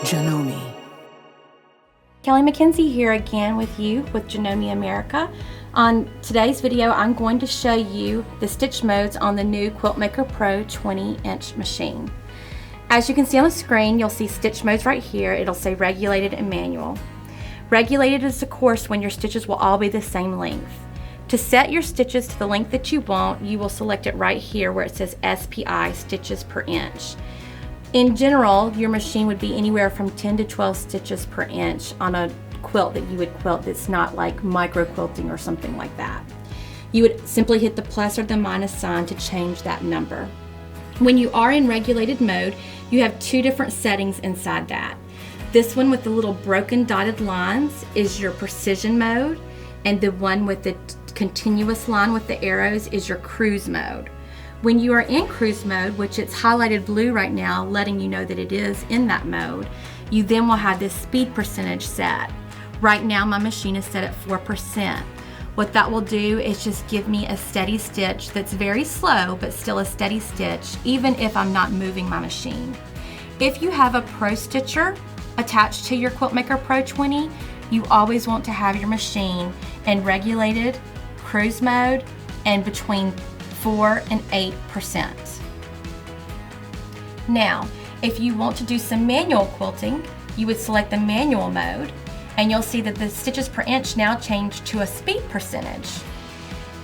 Janome. Kelley McKenzie here again with you with Janome America. On today's video, I'm going to show you the stitch modes on the new Quilt Maker Pro 20-inch machine. As you can see on the screen, you'll see stitch modes right here. It'll say regulated and manual. Regulated is, of course, when your stitches will all be the same length. To set your stitches to the length that you want, you will select it right here where it says SPI, stitches per inch. In general, your machine would be anywhere from 10 to 12 stitches per inch on a quilt that you would quilt that's not like micro quilting or something like that. You would simply hit the plus or the minus sign to change that number. When you are in regulated mode, you have two different settings inside that. This one with the little broken dotted lines is your precision mode, and the one with the continuous line with the arrows is your cruise mode. When you are in cruise mode, which it's highlighted blue right now, letting you know that it is in that mode, you then will have this speed percentage set. Right now my machine is set at 4%. What that will do is just give me a steady stitch that's very slow, but still a steady stitch, even if I'm not moving my machine. If you have a Pro Stitcher attached to your Quilt Maker Pro 20, you always want to have your machine in regulated, cruise mode, and between 4 and 8%. Now, if you want to do some manual quilting, you would select the manual mode, and you'll see that the stitches per inch now change to a speed percentage.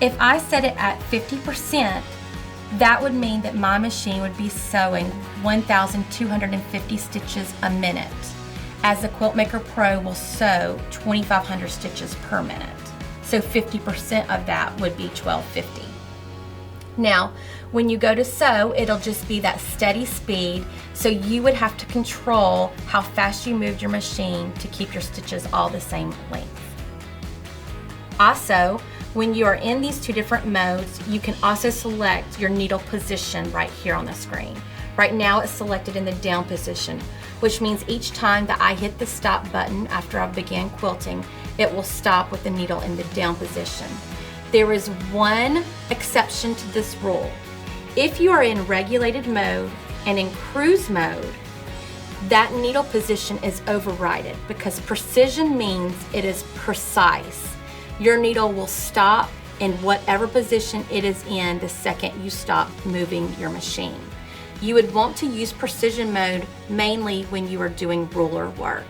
If I set it at 50%, that would mean that my machine would be sewing 1,250 stitches a minute, as the Quilt Maker Pro will sew 2,500 stitches per minute. So 50% of that would be 1,250. Now, when you go to sew, it'll just be that steady speed, so you would have to control how fast you moved your machine to keep your stitches all the same length. Also, when you are in these two different modes, you can also select your needle position right here on the screen. Right now it's selected in the down position, which means each time that I hit the stop button after I begin quilting, it will stop with the needle in the down position. There is one exception to this rule. If you are in regulated mode and in cruise mode, that needle position is overridden because precision means it is precise. Your needle will stop in whatever position it is in the second you stop moving your machine. You would want to use precision mode mainly when you are doing ruler work.